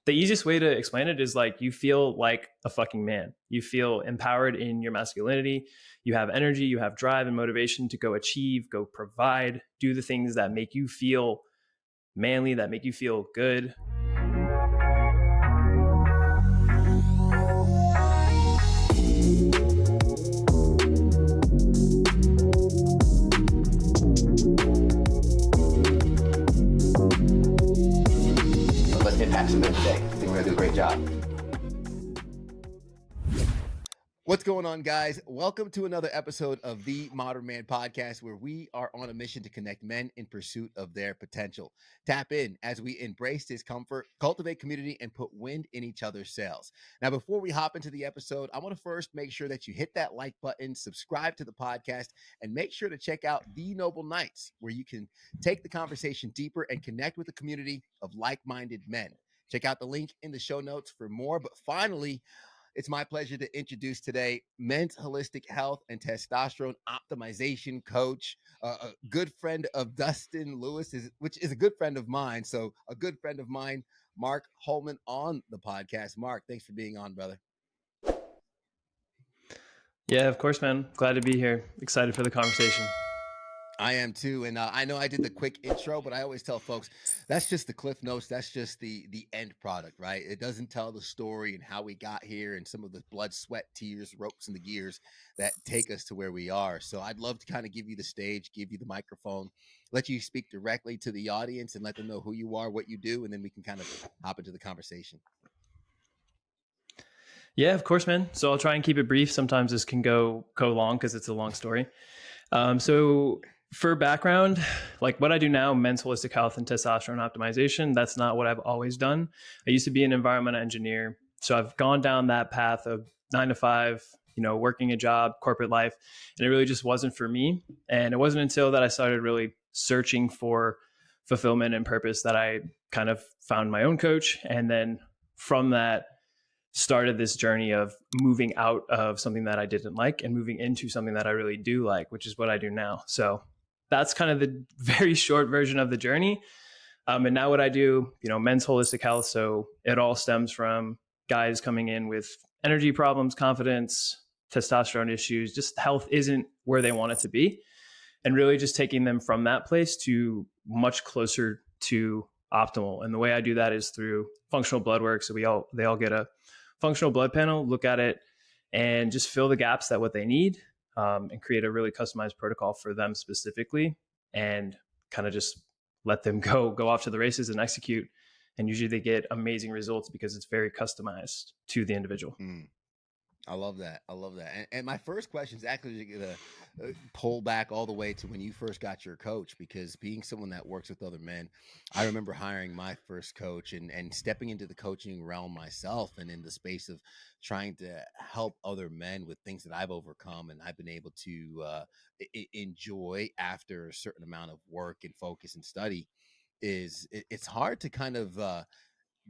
the easiest way to explain it is like you feel like a fucking man. You feel empowered in your masculinity. You have energy, you have drive and motivation to go achieve, go provide, do the things that make you feel manly, that make you feel good. Let's impact some men today. I think we're going to do a great job. What's going on, guys? Welcome to another episode of the Modern Man Podcast, where we are on a mission to connect men in pursuit of their potential. Tap in as we embrace discomfort, cultivate community, and put wind in each other's sails. Now, before we hop into the episode, I want to first make sure that you hit that like button, subscribe to the podcast, and make sure to check out The Noble Knights, where you can take the conversation deeper and connect with a community of like-minded men. Check out the link in the show notes for more. But finally, it's my pleasure to introduce today men's holistic health and testosterone optimization coach, a good friend of Dustin Lewis, which is a good friend of mine. So a good friend of mine, Mark Holman, on the podcast. Mark, thanks for being on, brother. Yeah, of course, man. Glad to be here. Excited for the conversation. I am too. And I know I did the quick intro, but I always tell folks, that's just the cliff notes. That's just the end product, right? It doesn't tell the story and how we got here and some of the blood, sweat, tears, ropes, and the gears that take us to where we are. So I'd love to kind of give you the stage, give you the microphone, let you speak directly to the audience and let them know who you are, what you do, and then we can kind of hop into the conversation. Yeah, of course, man. So I'll try and keep it brief. Sometimes this can go long because it's a long story. So for background, like what I do now, men's holistic health and testosterone optimization, that's not what I've always done. I used to be an environmental engineer. So I've gone down that path of 9 to 5, working a job, corporate life, and it really just wasn't for me. And it wasn't until that I started really searching for fulfillment and purpose that I kind of found my own coach. And then from that, started this journey of moving out of something that I didn't like and moving into something that I really do like, which is what I do now. So that's kind of the very short version of the journey. And now what I do, men's holistic health. So it all stems from guys coming in with energy problems, confidence, testosterone issues, just health isn't where they want it to be. And really just taking them from that place to much closer to optimal. And the way I do that is through functional blood work. So they all get a functional blood panel, look at it, and just fill the gaps that what they need, and create a really customized protocol for them specifically, and kind of just let them go off to the races and execute. And usually they get amazing results because it's very customized to the individual. I love that. And my first question is actually going to pull back all the way to when you first got your coach, because being someone that works with other men, I remember hiring my first coach and stepping into the coaching realm myself and in the space of trying to help other men with things that I've overcome and I've been able to enjoy after a certain amount of work and focus and study. It's hard to kind of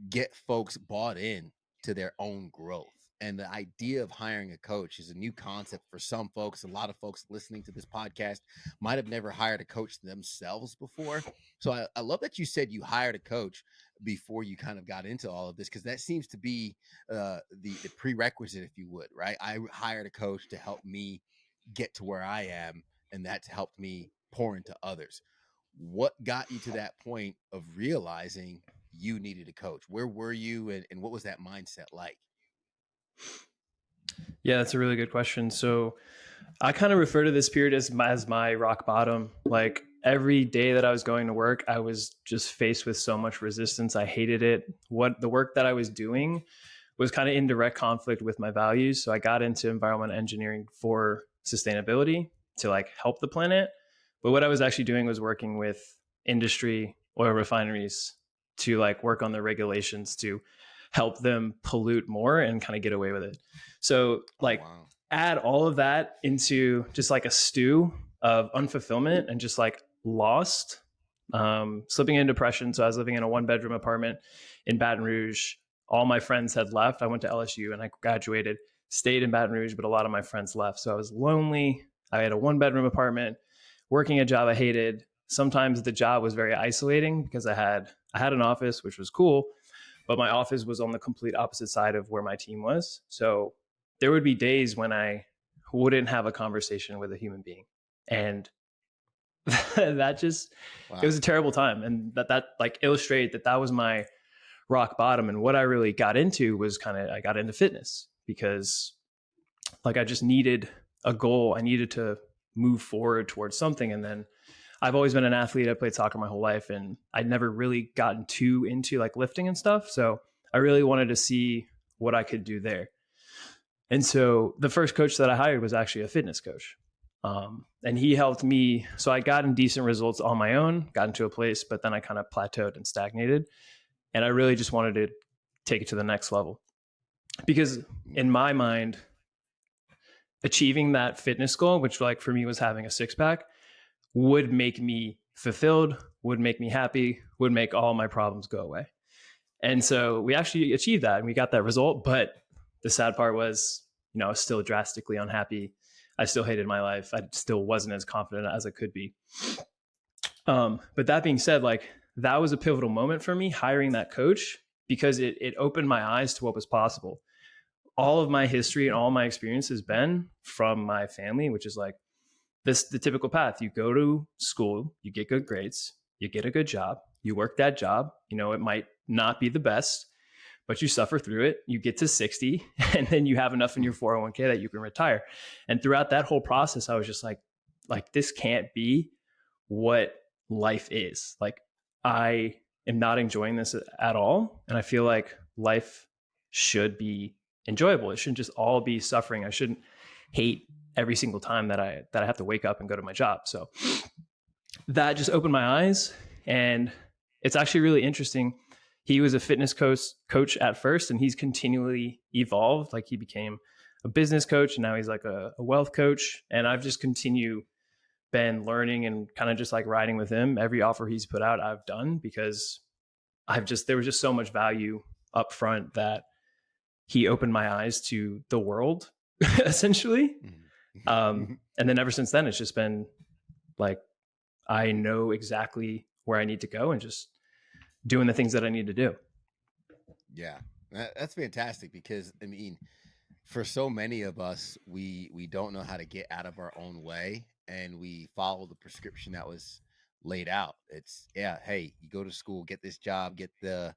get folks bought in to their own growth. And the idea of hiring a coach is a new concept for some folks. A lot of folks listening to this podcast might have never hired a coach themselves before. So I love that you said you hired a coach before you kind of got into all of this, because that seems to be the prerequisite, if you would, right? I hired a coach to help me get to where I am, and that's helped me pour into others. What got you to that point of realizing you needed a coach? Where were you, and what was that mindset like? Yeah, that's a really good question. So I kind of refer to this period as my rock bottom. Like every day that I was going to work, I was just faced with so much resistance. I hated it. What the work that I was doing was kind of in direct conflict with my values. So I got into environmental engineering for sustainability to like help the planet. But what I was actually doing was working with industry, oil refineries to like work on the regulations to help them pollute more and kind of get away with it. So like add all of that into just like a stew of unfulfillment and just like lost, slipping into depression. So I was living in a 1-bedroom apartment in Baton Rouge. All my friends had left. I went to LSU and I graduated, stayed in Baton Rouge, but a lot of my friends left. So I was lonely. I had a 1-bedroom apartment, working a job I hated. Sometimes the job was very isolating because I had an office, which was cool, but my office was on the complete opposite side of where my team was. So there would be days when I wouldn't have a conversation with a human being. And that just, it was a terrible time. And that like illustrated that was my rock bottom. And what I really got into was I got into fitness because like I just needed a goal. I needed to move forward towards something. And then I've always been an athlete. I played soccer my whole life, and I'd never really gotten too into like lifting and stuff. So I really wanted to see what I could do there. And so the first coach that I hired was actually a fitness coach. And he helped me. So I got in decent results on my own, got into a place, but then I kind of plateaued and stagnated. And I really just wanted to take it to the next level because in my mind, achieving that fitness goal, which like for me was having a six pack, would make me fulfilled, would make me happy, would make all my problems go away. And so we actually achieved that and we got that result. But the sad part was, I was still drastically unhappy. I still hated my life. I still wasn't as confident as I could be. But that being said, like that was a pivotal moment for me hiring that coach because it opened my eyes to what was possible. All of my history and all my experience has been from my family, which is like, the typical path. You go to school, you get good grades, you get a good job, you work that job. It might not be the best, but you suffer through it. You get to 60 and then you have enough in your 401k that you can retire. And throughout that whole process, I was just like this can't be what life is. Like I am not enjoying this at all. And I feel like life should be enjoyable. It shouldn't just all be suffering. I shouldn't hate every single time that I have to wake up and go to my job. So that just opened my eyes, and it's actually really interesting. He was a fitness coach at first, and he's continually evolved. Like he became a business coach, and now he's like a wealth coach. And I've just been learning and kind of just like riding with him. Every offer he's put out, I've done because there was just so much value up front that he opened my eyes to the world essentially. And then ever since then, it's just been like, I know exactly where I need to go and just doing the things that I need to do. Yeah, that's fantastic because I mean, for so many of us, we don't know how to get out of our own way and we follow the prescription that was laid out. It's hey, you go to school, get this job, get the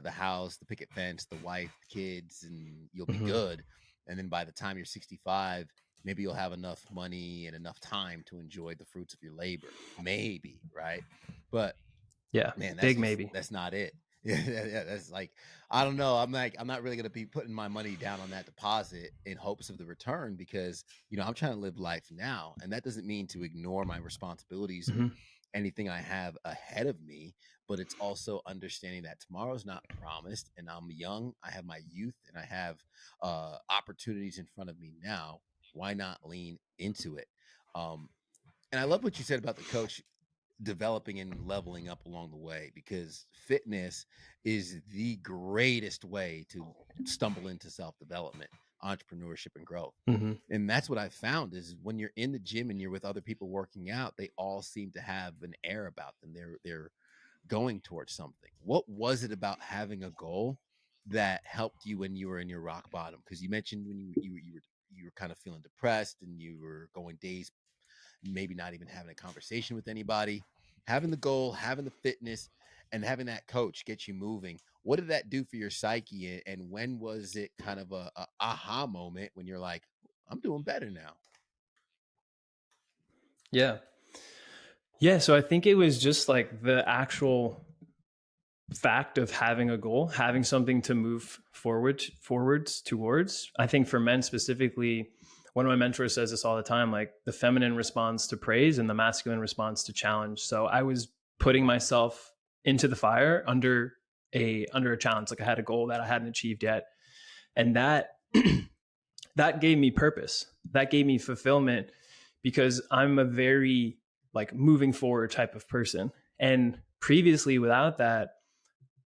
house, the picket fence, the wife, the kids, and you'll be good. And then by the time you're 65, maybe you'll have enough money and enough time to enjoy the fruits of your labor. Maybe, right? But yeah, man, maybe. That's not it. Yeah, that's like, I don't know. I'm not really going to be putting my money down on that deposit in hopes of the return because, I'm trying to live life now. And that doesn't mean to ignore my responsibilities and anything I have ahead of me, but it's also understanding that tomorrow's not promised and I'm young. I have my youth and I have opportunities in front of me now. Why not lean into it? And I love what you said about the coach developing and leveling up along the way, because fitness is the greatest way to stumble into self-development, entrepreneurship, and growth. And that's what I found is when you're in the gym and you're with other people working out, they all seem to have an air about them. They're going towards something. What was it about having a goal that helped you when you were in your rock bottom? Because you mentioned when you were kind of feeling depressed and you were going days maybe not even having a conversation with anybody. Having the goal, having the fitness, and having that coach get you moving. What did that do for your psyche? And when was it kind of a aha moment when you're like, I'm doing better now? Yeah. So I think it was just like the actual fact of having a goal, having something to move forwards towards. I think for men specifically, one of my mentors says this all the time, like the feminine responds to praise and the masculine responds to challenge. So I was putting myself into the fire under a challenge. Like I had a goal that I hadn't achieved yet. And that gave me purpose. That gave me fulfillment because I'm a very like moving forward type of person. And previously without that,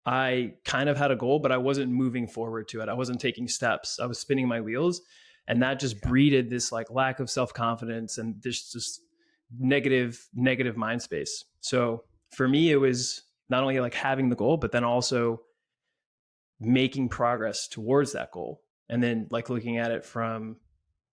I kind of had a goal, but I wasn't moving forward to it. I wasn't taking steps. I was spinning my wheels. And that just breeded this like lack of self-confidence and this just negative mind space. So for me, it was not only like having the goal, but then also making progress towards that goal. And then like looking at it from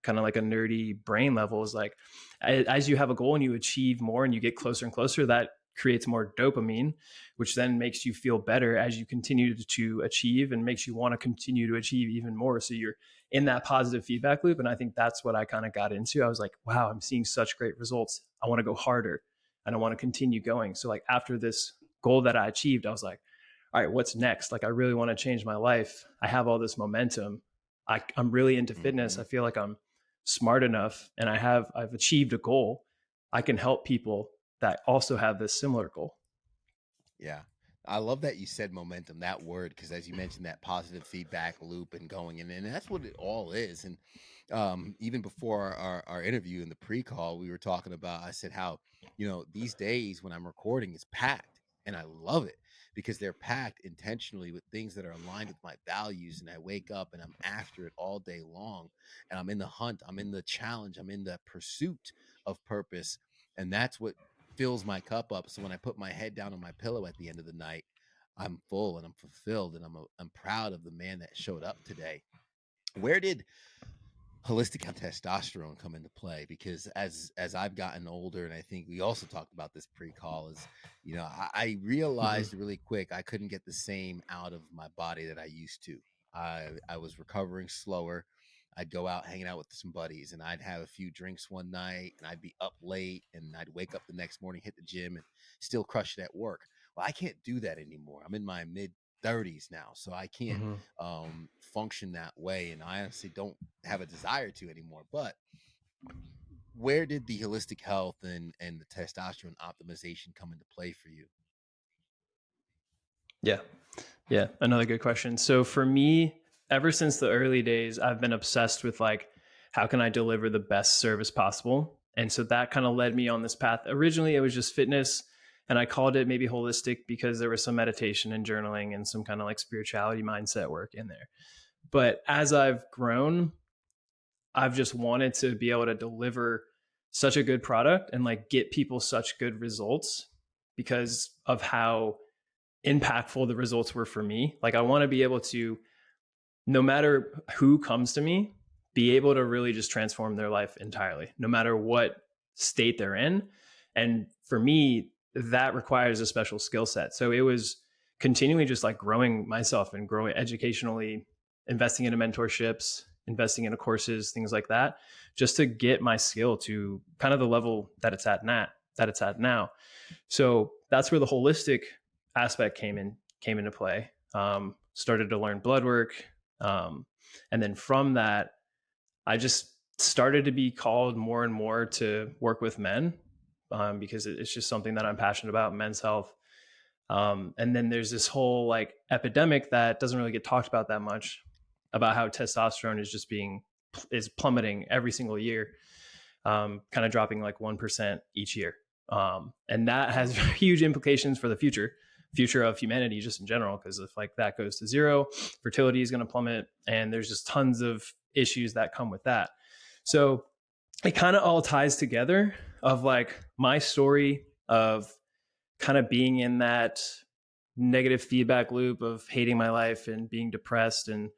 kind of like a nerdy brain level is like, as you have a goal and you achieve more and you get closer and closer, that creates more dopamine, which then makes you feel better as you continue to achieve and makes you want to continue to achieve even more. So you're in that positive feedback loop. And I think that's what I kind of got into. I was like, wow, I'm seeing such great results. I want to go harder and I want to continue going. So like after this goal that I achieved, I was like, all right, what's next? Like, I really want to change my life. I have all this momentum. I'm really into fitness. I feel like I'm smart enough and I've achieved a goal. I can help people that also have this similar goal. Yeah. I love that you said momentum, that word, because as you mentioned, that positive feedback loop and going in, and that's what it all is. And even before our interview in the pre-call, we were talking about, I said how, these days when I'm recording, it's packed, and I love it because they're packed intentionally with things that are aligned with my values. And I wake up and I'm after it all day long, and I'm in the hunt, I'm in the challenge, I'm in the pursuit of purpose. And that's what fills my cup up. So when I put my head down on my pillow at the end of the night, I'm full and I'm fulfilled, and I'm proud of the man that showed up today. Where did holistic testosterone come into play? Because as I've gotten older, and I think we also talked about this pre-call, is I realized really quick I couldn't get the same out of my body that I used to. I was recovering slower. I'd go out hanging out with some buddies, and I'd have a few drinks one night, and I'd be up late, and I'd wake up the next morning, hit the gym, and still crush it at work. Well, I can't do that anymore. I'm in my mid 30s now, so I can't function that way, and I honestly don't have a desire to anymore. But where did the holistic health and the testosterone optimization come into play for you? Yeah, another good question. So for me, ever since the early days, I've been obsessed with like, how can I deliver the best service possible? And so that kind of led me on this path. Originally, it was just fitness, and I called it maybe holistic because there was some meditation and journaling and some kind of like spirituality mindset work in there. But as I've grown, I've just wanted to be able to deliver such a good product and like get people such good results because of how impactful the results were for me. Like I want to be able to, no matter who comes to me, be able to really just transform their life entirely, no matter what state they're in. And for me, that requires a special skill set. So it was continually just like growing myself and growing educationally, investing into mentorships, investing into courses, things like that, just to get my skill to kind of the level that it's at now. So that's where the holistic aspect came into play. Started to learn blood work. And then from that, I just started to be called more and more to work with men because it's just something that I'm passionate about, men's health. And then there's this whole like epidemic that doesn't really get talked about that much, about how testosterone is plummeting every single year, kind of dropping like 1% each year. And that has huge implications for the future of humanity just in general, because if like that goes to zero, fertility is going to plummet, and there's just tons of issues that come with that. So it kind of all ties together of like my story of kind of being in that negative feedback loop of hating my life and being depressed and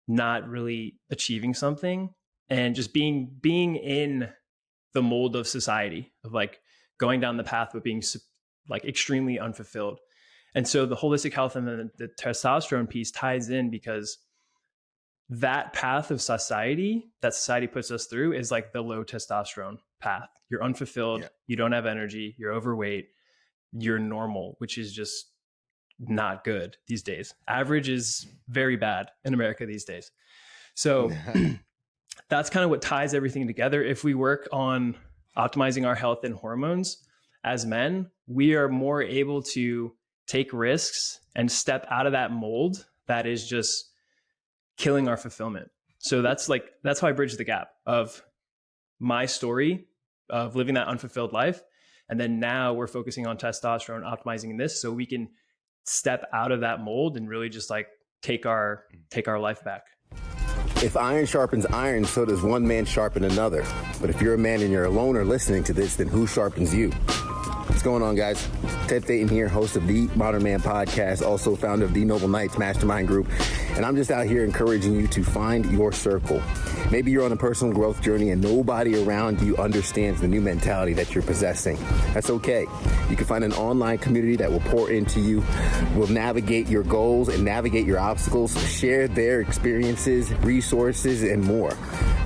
not really achieving something, and just being in the mold of society of like going down the path of being like extremely unfulfilled. And so the holistic health and the testosterone piece ties in because that path of society that society puts us through is like the low testosterone path. You're unfulfilled. You don't have energy. You're overweight. You're normal, which is just not good these days. Average is very bad in America these days. So that's kind of what ties everything together. If we work on optimizing our health and hormones as men, we are more able to take risks and step out of that mold that is just killing our fulfillment. So that's how I bridge the gap of my story of living that unfulfilled life. And then now we're focusing on testosterone, optimizing this so we can step out of that mold and really just like take our life back. If iron sharpens iron, so does one man sharpen another. But if you're a man and you're alone or listening to this, then who sharpens you? What's going on, guys? Ted Phaeton here, host of the Modern Man Podcast, also founder of the Noble Knights Mastermind Group. And I'm just out here encouraging you to find your circle. Maybe you're on a personal growth journey and nobody around you understands the new mentality that you're possessing. That's okay. You can find an online community that will pour into you, will navigate your goals and navigate your obstacles, share their experiences, resources, and more.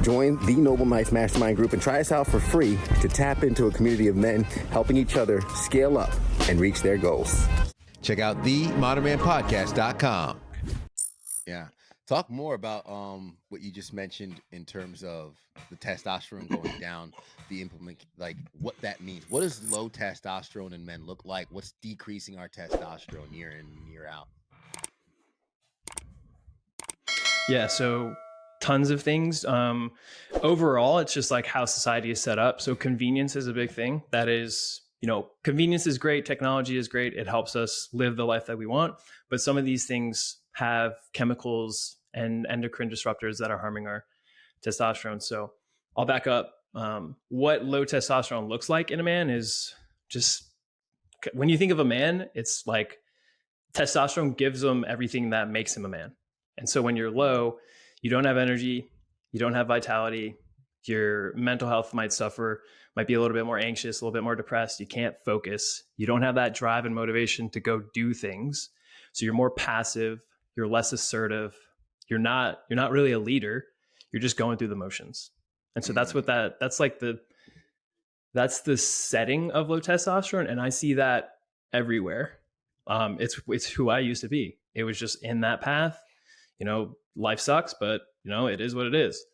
Join the Noble Knights Mastermind Group and try us out for free to tap into a community of men helping each other scale up and reach their goals. Check out themodernmanpodcast.com. Yeah. Talk more about what you just mentioned in terms of the testosterone going down, like what that means. What does low testosterone in men look like? What's decreasing our testosterone year in and year out? Yeah, so tons of things. Overall, it's just like how society is set up. So convenience is a big thing. That is, convenience is great. Technology is great. It helps us live the life that we want. But some of these things have chemicals and endocrine disruptors that are harming our testosterone. So I'll back up. What low testosterone looks like in a man is just, when you think of a man, it's like testosterone gives him everything that makes him a man. And so when you're low, you don't have energy, you don't have vitality, your mental health might suffer, might be a little bit more anxious, a little bit more depressed. You can't focus. You don't have that drive and motivation to go do things. So you're more passive, you're less assertive. You're not really a leader. You're just going through the motions. And so that's the setting of low testosterone. And I see that everywhere. It's who I used to be. It was just in that path. Life sucks, but it is what it is.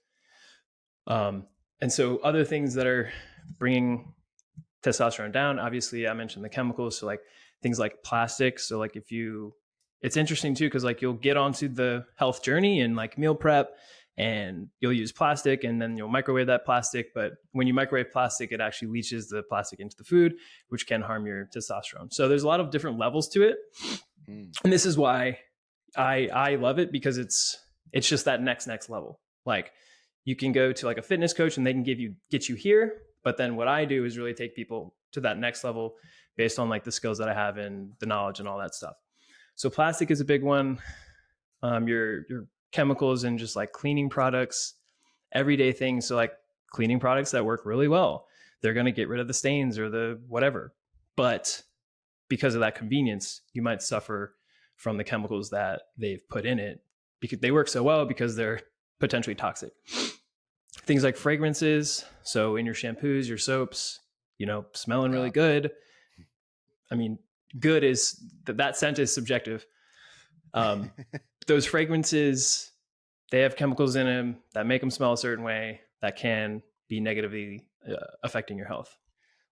And so other things that are bringing testosterone down, obviously I mentioned the chemicals. So like things like plastics. So like it's interesting too, because like you'll get onto the health journey and like meal prep and you'll use plastic and then you'll microwave that plastic. But when you microwave plastic, it actually leaches the plastic into the food, which can harm your testosterone. So there's a lot of different levels to it. And this is why I love it, because it's just that next level. Like you can go to like a fitness coach and they can get you here. But then what I do is really take people to that next level based on like the skills that I have and the knowledge and all that stuff. So plastic is a big one. Your chemicals and just like cleaning products, everyday things. So like cleaning products that work really well, they're going to get rid of the stains or the whatever. But because of that convenience, you might suffer from the chemicals that they've put in it because they work so well because they're potentially toxic. Things like fragrances. So in your shampoos, your soaps, smelling really good. I mean, good is that scent is subjective. Those fragrances, they have chemicals in them that make them smell a certain way that can be negatively affecting your health.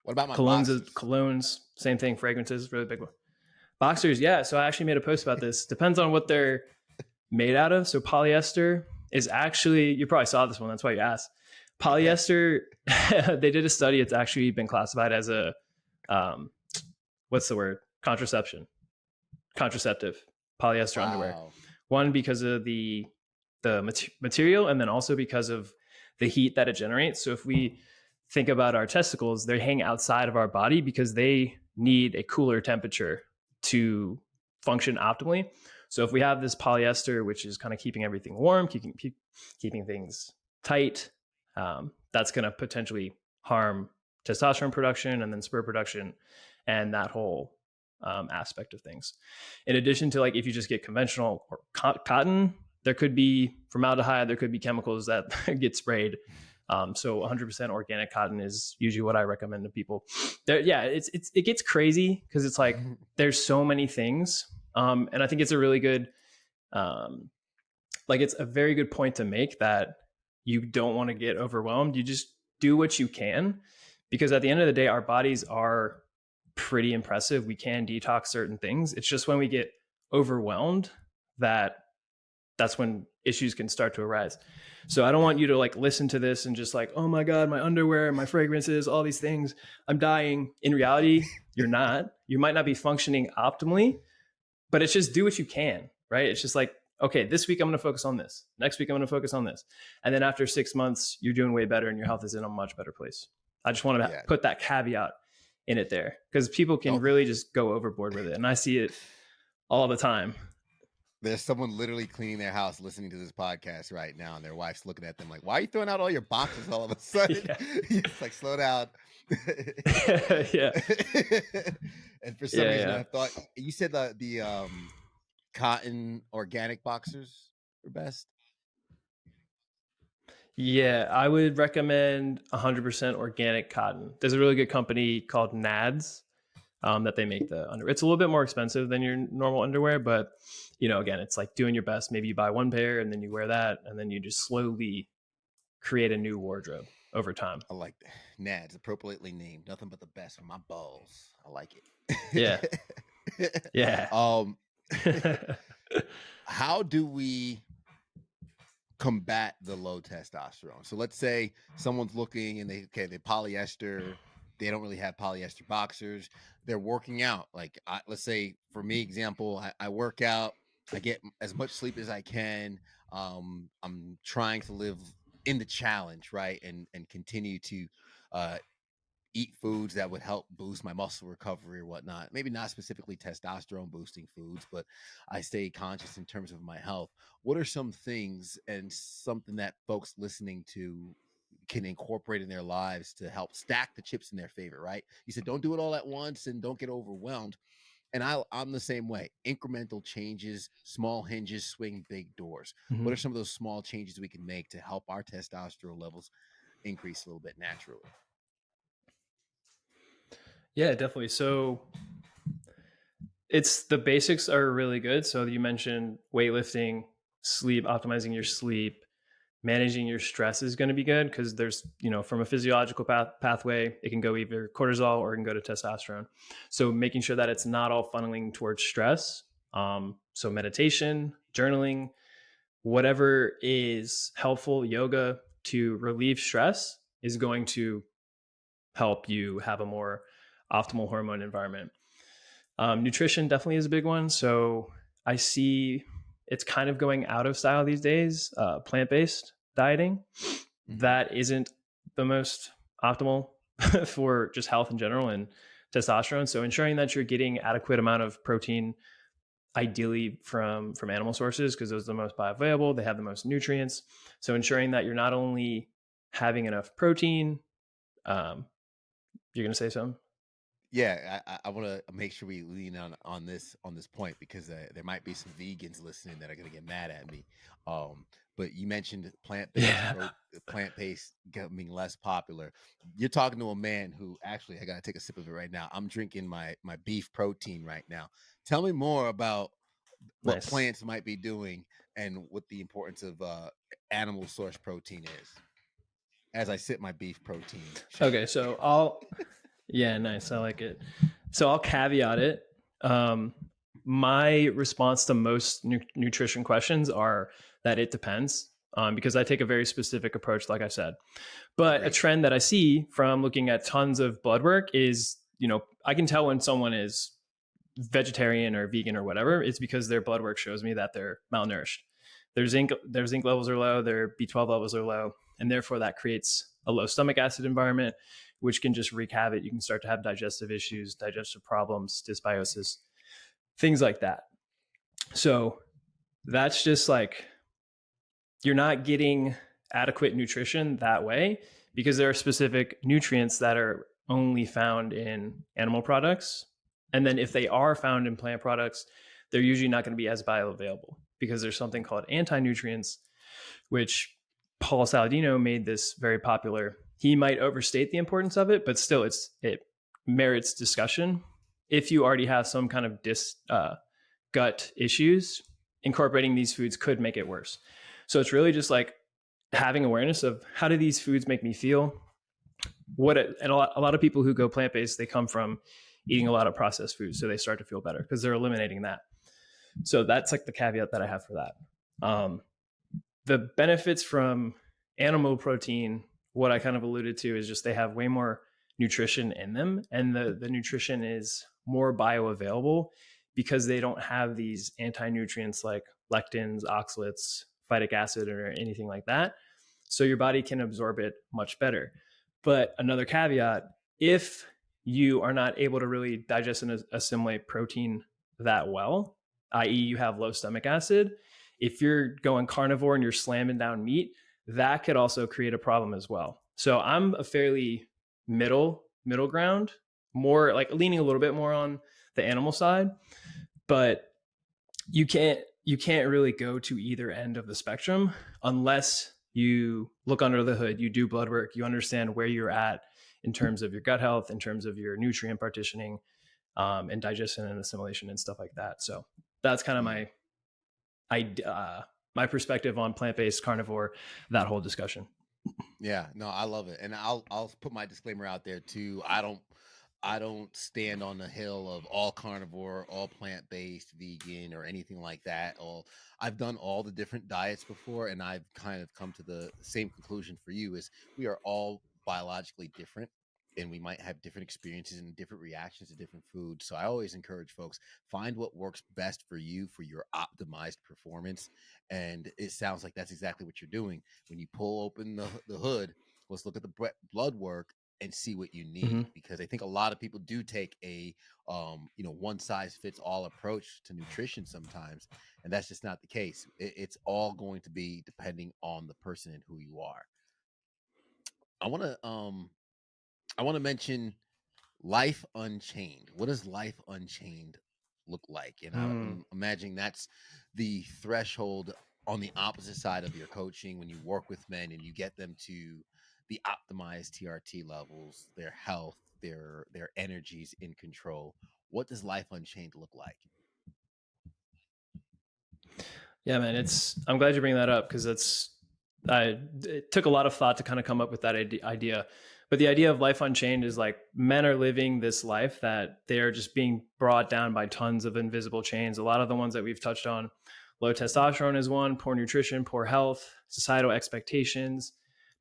What about my colognes, same thing. Fragrances, really big one. Boxers, yeah. So I actually made a post about this. Depends on what they're made out of. So polyester is actually, you probably saw this one, that's why you asked. Polyester, they did a study. It's actually been classified as a, what's the word? Contraceptive polyester underwear. One, because of the material, and then also because of the heat that it generates. So if we think about our testicles, they hang outside of our body because they need a cooler temperature to function optimally. So if we have this polyester, which is kind of keeping everything warm, keeping things tight, that's going to potentially harm testosterone production and then sperm production and that whole aspect of things. In addition to like, if you just get conventional or cotton, there could be formaldehyde, there could be chemicals that get sprayed. So 100% organic cotton is usually what I recommend to people. It gets crazy because it's like, there's so many things. And I think it's a really good, it's a very good point to make that you don't want to get overwhelmed. You just do what you can, because at the end of the day, our bodies are pretty impressive. We can detox certain things. It's just when we get overwhelmed that's when issues can start to arise. So I don't want you to like listen to this and just like, oh my God, my underwear, my fragrances, all these things, I'm dying. In reality, you're not. You might not be functioning optimally, but it's just do what you can, right? It's just like, okay, this week I'm going to focus on this. Next week I'm going to focus on this. And then after 6 months, you're doing way better and your health is in a much better place. I just want to put that caveat in it there, because people can really just go overboard with it. And I see it all the time. There's someone literally cleaning their house listening to this podcast right now, and their wife's looking at them like, why are you throwing out all your boxes all of a sudden? Yeah. It's like, slow down. Yeah. And for some reason, I thought you said the cotton organic boxers are best. Yeah, I would recommend 100% organic cotton. There's a really good company called Nads that they make the underwear. It's a little bit more expensive than your normal underwear, but you know, again, it's like doing your best. Maybe you buy one pair and then you wear that, and then you just slowly create a new wardrobe over time. I like that. Nads, appropriately named. Nothing but the best for my balls. I like it. Yeah. Yeah. How do we combat the low testosterone? So let's say someone's looking and they polyester, they don't really have polyester boxers, they're working out. Like let's say for me, example, I work out, I get as much sleep as I can. I'm trying to live in the challenge, right? And continue to eat foods that would help boost my muscle recovery or whatnot. Maybe not specifically testosterone boosting foods, but I stay conscious in terms of my health. What are some things and something that folks listening to can incorporate in their lives to help stack the chips in their favor, right? You said don't do it all at once and don't get overwhelmed. And I'm the same way. Incremental changes, small hinges, swing big doors. Mm-hmm. What are some of those small changes we can make to help our testosterone levels increase a little bit naturally? Yeah, definitely. So it's the basics are really good. So you mentioned weightlifting, sleep, optimizing your sleep, managing your stress is going to be good, because there's, you know, from a physiological pathway, it can go either cortisol or it can go to testosterone. So making sure that it's not all funneling towards stress. So meditation, journaling, whatever is helpful, yoga to relieve stress is going to help you have a more optimal hormone environment. Nutrition definitely is a big one. So I see it's kind of going out of style these days, plant-based dieting. That isn't the most optimal for just health in general and testosterone. So ensuring that you're getting adequate amount of protein, ideally from animal sources, because those are the most bioavailable, they have the most nutrients. So ensuring that you're not only having enough protein, you're going to say something? Yeah, I want to make sure we lean on this point, because there might be some vegans listening that are going to get mad at me. But you mentioned plant-based becoming less popular. You're talking to a man who actually, I got to take a sip of it right now. I'm drinking my beef protein right now. Tell me more about what plants might be doing and what the importance of animal source protein is, as I sip my beef protein. Okay, so yeah, nice. I like it. So I'll caveat it. My response to most nutrition questions are that it depends, because I take a very specific approach, like I said. But a trend that I see from looking at tons of blood work is, you know, I can tell when someone is vegetarian or vegan or whatever. It's because their blood work shows me that they're malnourished. Their zinc levels are low, their B12 levels are low, and therefore that creates a low stomach acid environment, which can just wreak havoc. You can start to have digestive issues, digestive problems, dysbiosis, things like that. So that's just like, you're not getting adequate nutrition that way, because there are specific nutrients that are only found in animal products. And then if they are found in plant products, they're usually not going to be as bioavailable, because there's something called anti-nutrients, which Paul Saladino made this very popular. He might overstate the importance of it, but still it merits discussion. If you already have some kind of gut issues, incorporating these foods could make it worse. So it's really just like having awareness of, how do these foods make me feel? And a lot of people who go plant-based, they come from eating a lot of processed foods, so they start to feel better because they're eliminating that. So that's like the caveat that I have for that. The benefits from animal protein, what I kind of alluded to, is just they have way more nutrition in them, and the nutrition is more bioavailable because they don't have these anti-nutrients like lectins, oxalates, phytic acid, or anything like that. So your body can absorb it much better. But another caveat, if you are not able to really digest and assimilate protein that well, i.e. you have low stomach acid. If you're going carnivore and you're slamming down meat, that could also create a problem as well. So I'm a fairly middle ground, more like leaning a little bit more on the animal side, but you can't really go to either end of the spectrum unless you look under the hood, you do blood work, you understand where you're at in terms of your gut health, in terms of your nutrient partitioning, and digestion and assimilation and stuff like that. So that's kind of my perspective on plant-based carnivore, that whole discussion. Yeah, no, I love it. And I'll put my disclaimer out there too. I don't stand on the hill of all carnivore, all plant-based, vegan, or anything like that. I've done all the different diets before, and I've kind of come to the same conclusion for you, is we are all biologically different, and we might have different experiences and different reactions to different foods. So I always encourage folks, find what works best for you for your optimized performance. And it sounds like that's exactly what you're doing. When you pull open the hood, let's look at the blood work and see what you need, because I think a lot of people do take a one size fits all approach to nutrition sometimes, and that's just not the case. It's all going to be depending on the person and who you are. I want to mention Life Unchained. What does Life Unchained look like? And I'm imagining that's the threshold on the opposite side of your coaching, when you work with men and you get them to the optimized TRT levels, their health, their energies in control. What does Life Unchained look like? Yeah, man, I'm glad you bring that up, because it took a lot of thought to kind of come up with that idea. But the idea of Life Unchained is like, men are living this life that they are just being brought down by tons of invisible chains. A lot of the ones that we've touched on, low testosterone is one, poor nutrition, poor health, societal expectations,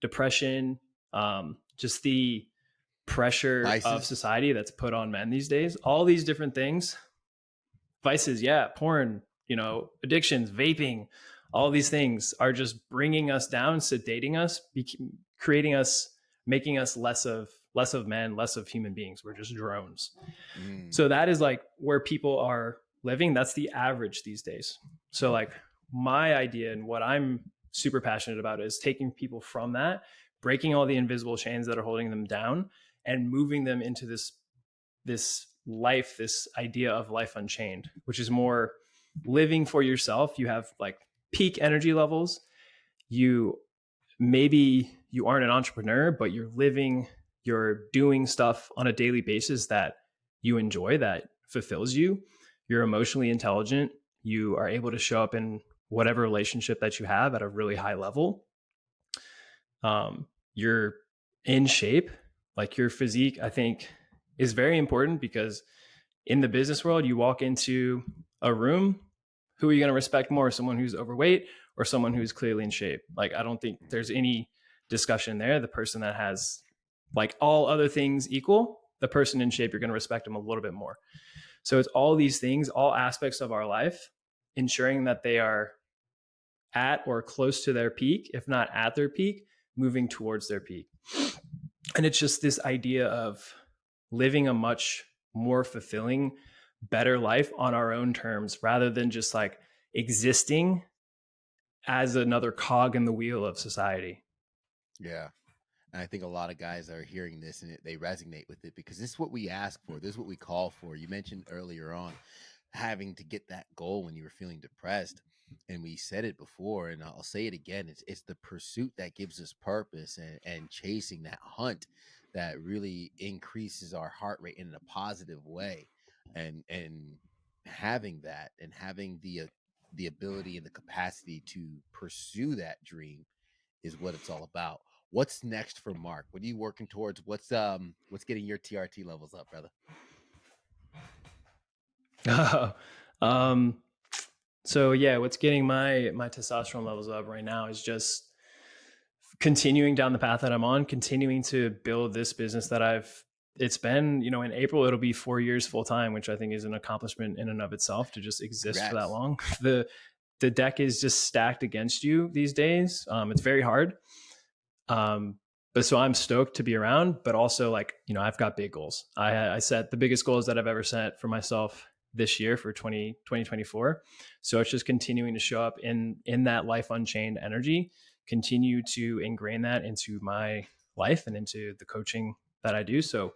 depression, just the pressure of society that's put on men these days. All these different things, vices, porn, addictions, vaping, all these things are just bringing us down, sedating us, creating us, making us less of men, less of human beings. We're just drones. So that is like where people are living. That's the average these days. So like my idea and what I'm super passionate about is taking people from that, breaking all the invisible chains that are holding them down, and moving them into this life, this idea of Life Unchained, which is more living for yourself. You have like peak energy levels. Maybe you aren't an entrepreneur, but you're doing stuff on a daily basis that you enjoy, that fulfills you. You're emotionally intelligent. You are able to show up in whatever relationship that you have at a really high level. You're in shape. Like, your physique, I think, is very important, because in the business world, you walk into a room, who are you going to respect more? Someone who's overweight or someone who's clearly in shape? Like, I don't think there's any discussion there. The person that has, like, all other things equal, the person in shape, you're going to respect them a little bit more. So it's all these things, all aspects of our life, ensuring that they are at or close to their peak, if not at their peak, moving towards their peak. And it's just this idea of living a much more fulfilling, better life on our own terms, rather than just like existing as another cog in the wheel of society. Yeah. And I think a lot of guys are hearing this and they resonate with it, because this is what we ask for. This is what we call for. You mentioned earlier on having to get that goal when you were feeling depressed. And we said it before, and I'll say it again. It's the pursuit that gives us purpose, and chasing that hunt that really increases our heart rate in a positive way. And having that, and having the ability and the capacity to pursue that dream is what it's all about. What's next for Mark? What are you working towards? What's getting your TRT levels up, brother? So yeah, what's getting my testosterone levels up right now is just continuing down the path that I'm on, continuing to build this business that it's been, in April, it'll be 4 years full time, which I think is an accomplishment in and of itself, to just exist for that long. The deck is just stacked against you these days. It's very hard. But But so I'm stoked to be around, but also like, I've got big goals. I set the biggest goals that I've ever set for myself this year for 2024. So it's just continuing to show up in that life unchained energy, continue to ingrain that into my life and into the coaching that I do. So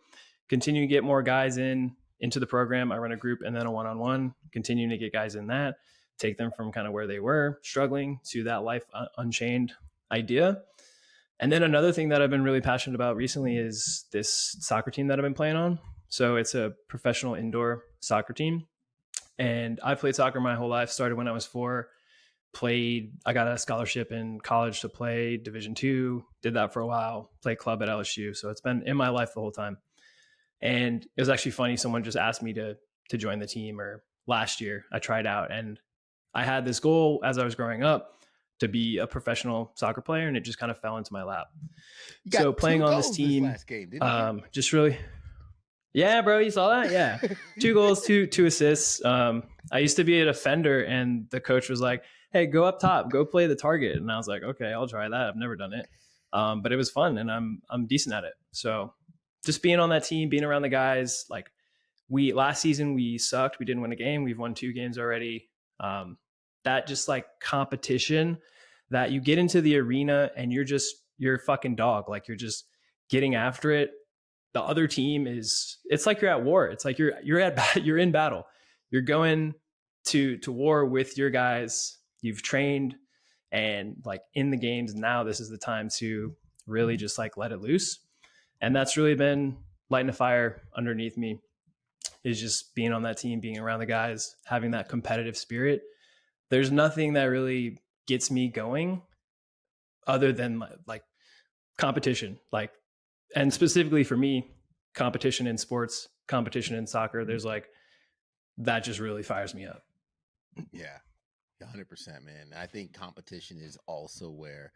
continue to get more guys into the program. I run a group and then a one-on-one, continuing to get guys in that, take them from kind of where they were struggling to that life unchained idea. And then another thing that I've been really passionate about recently is this soccer team that I've been playing on. So it's a professional indoor soccer team. And I've played soccer my whole life, started when I was 4, I got a scholarship in college to play Division II, did that for a while, played club at LSU. So it's been in my life the whole time. And it was actually funny. Someone just asked me to join the team, or last year I tried out, and I had this goal as I was growing up to be a professional soccer player, and it just kind of fell into my lap. So playing on this team, last game, didn't just really, yeah, bro, you saw that? Yeah. 2 goals, two assists. I used to be a defender, and the coach was like, hey, go up top, go play the target. And I was like, okay, I'll try that. I've never done it. But it was fun, and I'm decent at it. So just being on that team, being around the guys, like last season we sucked. We didn't win a game. We've won 2 games already. That just like competition that you get into the arena and you're a fucking dog. Like you're just getting after it. The other team it's like you're at war. It's like you're in battle. You're going to war with your guys. You've trained, and like in the games now, this is the time to really just like let it loose. And that's really been lighting a fire underneath me, is just being on that team, being around the guys, having that competitive spirit. There's nothing that really gets me going other than like competition, like, and specifically for me, competition in sports, competition in soccer. There's like, that just really fires me up. Yeah, 100%, man. I think competition is also where,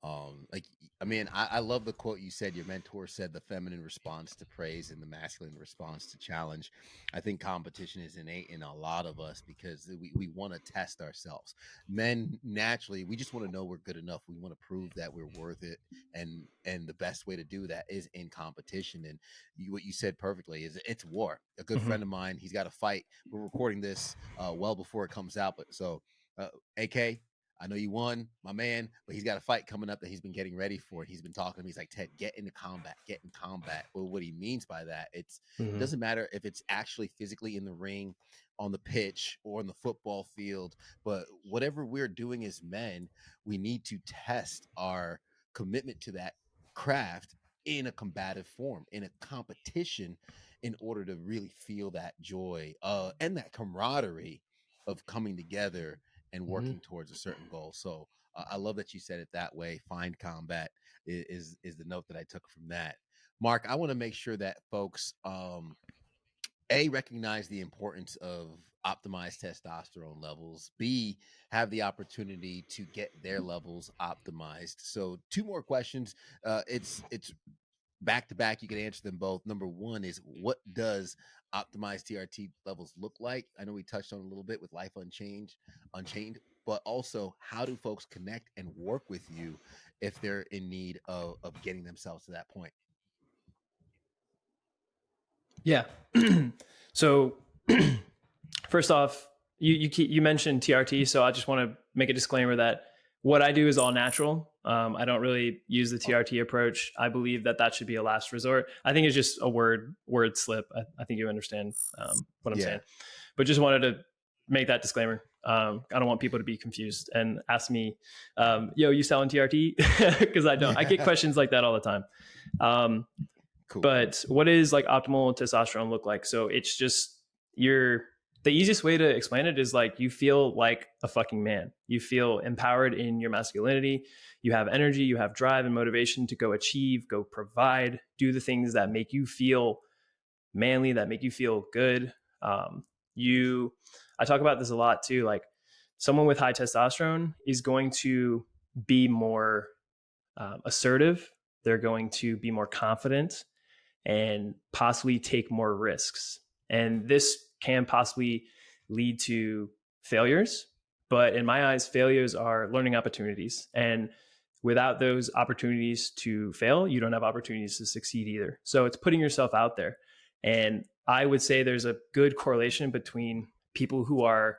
I love the quote you said. Your mentor said the feminine response to praise and the masculine response to challenge. I think competition is innate in a lot of us because we want to test ourselves. Men, naturally, we just want to know we're good enough. We want to prove that we're worth it. And the best way to do that is in competition. And what you said perfectly is it's war. A good friend of mine, he's got a fight. We're recording this well before it comes out. But so, AK, I know you won, my man, but he's got a fight coming up that he's been getting ready for. He's been talking to me. He's like, Ted, get in combat. Well, what he means by that, it doesn't matter if it's actually physically in the ring, on the pitch, or on the football field, but whatever we're doing as men, we need to test our commitment to that craft in a combative form, in a competition, in order to really feel that joy and that camaraderie of coming together and working towards a certain goal. So I love that you said it that way. Find combat is the note that I took from that. Mark, I want to make sure that folks, recognize the importance of optimized testosterone levels, B, have the opportunity to get their levels optimized. So 2 more questions. It's back to back. You can answer them both. Number 1 is, what does optimized TRT levels look like? I know we touched on a little bit with Life Unchained, but also, how do folks connect and work with you if they're in need of getting themselves to that point? Yeah. So first off, you mentioned TRT, so I just want to make a disclaimer that what I do is all natural. I don't really use the TRT approach. I believe that should be a last resort. I think it's just a word slip. I think you understand what I'm saying, but just wanted to make that disclaimer. I don't want people to be confused and ask me, yo, you selling TRT? Because I don't. I get questions like that all the time. Cool. But what is like optimal testosterone look like? So it's just the easiest way to explain it is like, you feel like a fucking man. You feel empowered in your masculinity. You have energy, you have drive and motivation to go achieve, go provide, do the things that make you feel manly, that make you feel good. I talk about this a lot too. Like, someone with high testosterone is going to be more assertive. They're going to be more confident and possibly take more risks. And this can possibly lead to failures. But in my eyes, failures are learning opportunities. And without those opportunities to fail, you don't have opportunities to succeed either. So it's putting yourself out there. And I would say there's a good correlation between people who are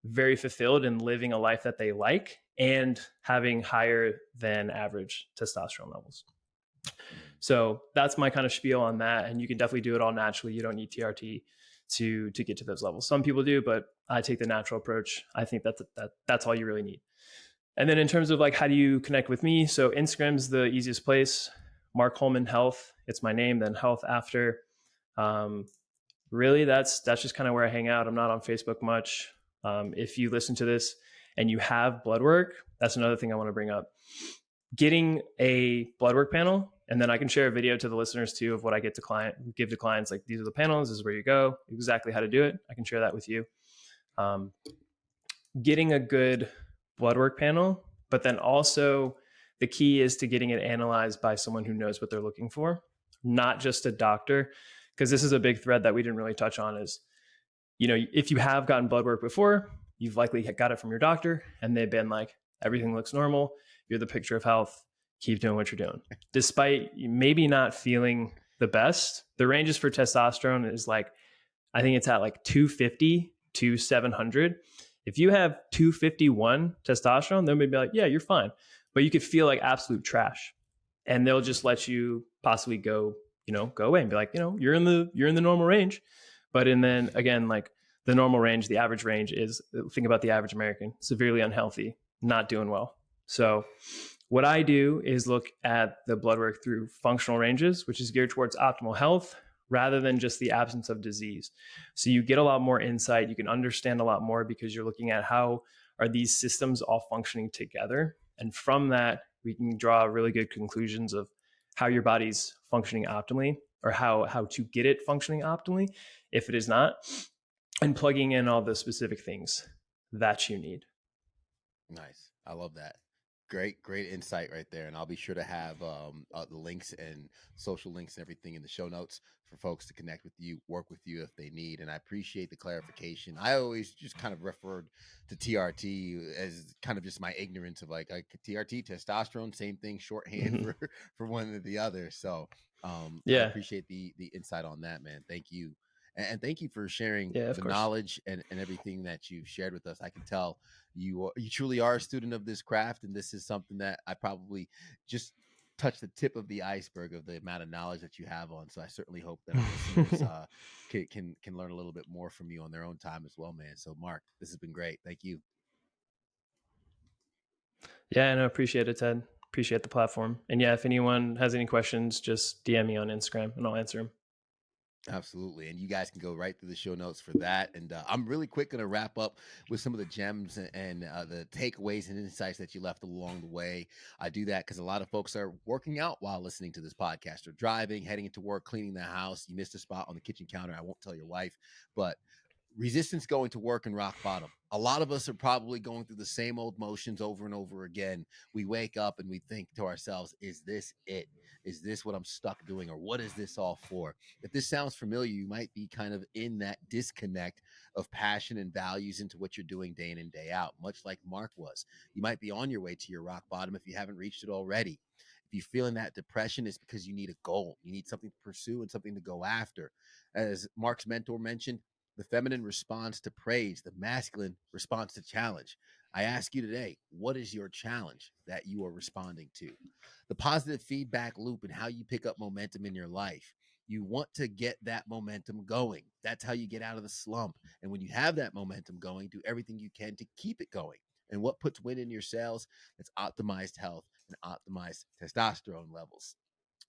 very fulfilled and living a life that they like and having higher than average testosterone levels. So that's my kind of spiel on that. And you can definitely do it all naturally. You don't need TRT to get to those levels. Some people do, but I take the natural approach. I think that's all you really need. And then in terms of like, how do you connect with me? So Instagram's the easiest place. Mark Holman Health. It's my name, then health after. Really, that's just kind of where I hang out. I'm not on Facebook much. If you listen to this and you have blood work, that's another thing I want to bring up. Getting a blood work panel, and then I can share a video to the listeners too of what I give to clients. Like, these are the panels, this is where you go, exactly how to do it. I can share that with you. Getting a good blood work panel, but then also the key is to getting it analyzed by someone who knows what they're looking for, not just a doctor. Because this is a big thread that we didn't really touch on is, if you have gotten blood work before, you've likely got it from your doctor and they've been like, everything looks normal. You're the picture of health. Keep doing what you're doing. Despite maybe not feeling the best, the ranges for testosterone is like, I think it's at like 250 to 700. If you have 251 testosterone, they'll maybe be like, yeah, you're fine. But you could feel like absolute trash. And they'll just let you possibly go away and be like, you're in the normal range. But and then again, like the normal range, the average range is, think about the average American, severely unhealthy, not doing well. So what I do is look at the blood work through functional ranges, which is geared towards optimal health rather than just the absence of disease. So you get a lot more insight. You can understand a lot more because you're looking at how are these systems all functioning together. And from that, we can draw really good conclusions of how your body's functioning optimally, or how to get it functioning optimally if it is not, and plugging in all the specific things that you need. Nice. I love that. Great insight right there. And I'll be sure to have the links and social links and everything in the show notes for folks to connect with you, work with you if they need. And I appreciate the clarification. I always just kind of referred to TRT as kind of just my ignorance of like TRT, testosterone, same thing, shorthand for one or the other. So I appreciate the insight on that, man. Thank you. And thank you for sharing the knowledge and everything that you've shared with us. I can tell you truly are a student of this craft, and this is something that I probably just touched the tip of the iceberg of the amount of knowledge that you have on. So I certainly hope that our listeners can learn a little bit more from you on their own time as well, man. So Mark, this has been great. Thank you. Yeah, I appreciate it, Ted. Appreciate the platform. And yeah, if anyone has any questions, just DM me on Instagram and I'll answer them. Absolutely. And you guys can go right through the show notes for that. And I'm really quick going to wrap up with some of the gems and the takeaways and insights that you left along the way. I do that because a lot of folks are working out while listening to this podcast, or driving, heading into work, cleaning the house. You missed a spot on the kitchen counter. I won't tell your wife, but resistance going to work and rock bottom. A lot of us are probably going through the same old motions over and over again. We wake up and we think to ourselves, is this it? Is this what I'm stuck doing? Or what is this all for? If this sounds familiar, you might be kind of in that disconnect of passion and values into what you're doing day in and day out, much like Mark was. You might be on your way to your rock bottom if you haven't reached it already. If you're feeling that depression, it's because you need a goal. You need something to pursue and something to go after. As Mark's mentor mentioned, the feminine responds to praise, the masculine responds to challenge. I ask you today, what is your challenge that you are responding to? The positive feedback loop and how you pick up momentum in your life. You want to get that momentum going. That's how you get out of the slump. And when you have that momentum going, do everything you can to keep it going. And what puts wind in your sails? That's optimized health and optimized testosterone levels.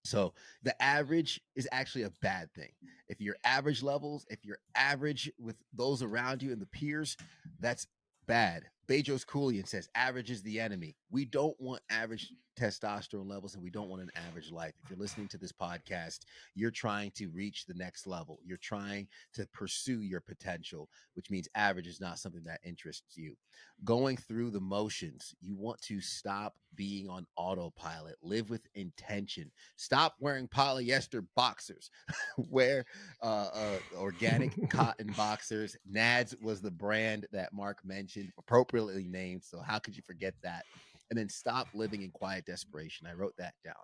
So the average is actually a bad thing. If you're average levels, if you're average with those around you and the peers, that's bad. Bezos Koulian says average is the enemy. We don't want average testosterone levels, and we don't want an average life. If you're listening to this podcast, you're trying to reach the next level. You're trying to pursue your potential, which means average is not something that interests you. Going through the motions, you want to stop being on autopilot. Live with intention. Stop wearing polyester boxers. Wear organic cotton boxers. Nads was the brand that Mark mentioned, appropriately named. So how could you forget that? And then stop living in quiet desperation. I wrote that down.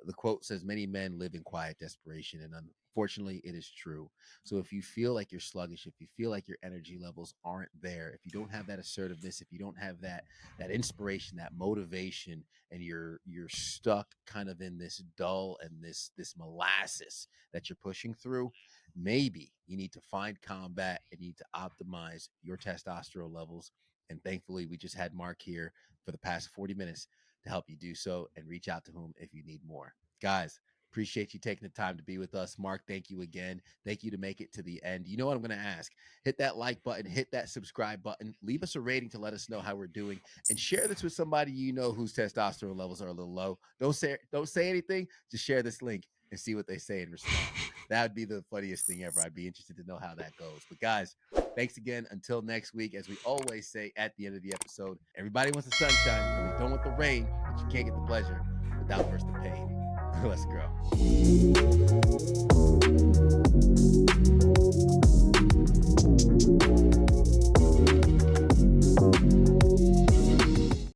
The quote says, many men live in quiet desperation, and unfortunately, it is true. So if you feel like you're sluggish, if you feel like your energy levels aren't there, if you don't have that assertiveness, if you don't have that inspiration, that motivation, and you're stuck kind of in this dull and this molasses that you're pushing through, maybe you need to find combat and you need to optimize your testosterone levels. And thankfully, we just had Mark here for the past 40 minutes to help you do so, and reach out to him if you need more. Guys, appreciate you taking the time to be with us. Mark, thank you again. Thank you to make it to the end. You know what I'm going to ask? Hit that like button, hit that subscribe button, leave us a rating to let us know how we're doing, and share this with somebody you know whose testosterone levels are a little low. Don't say anything. Just share this link and see what they say and respond. That would be the funniest thing ever. I'd be interested to know how that goes. But guys, thanks again. Until next week, as we always say at the end of the episode, everybody wants the sunshine, but they don't want the rain, but you can't get the pleasure without first the pain. Let's grow.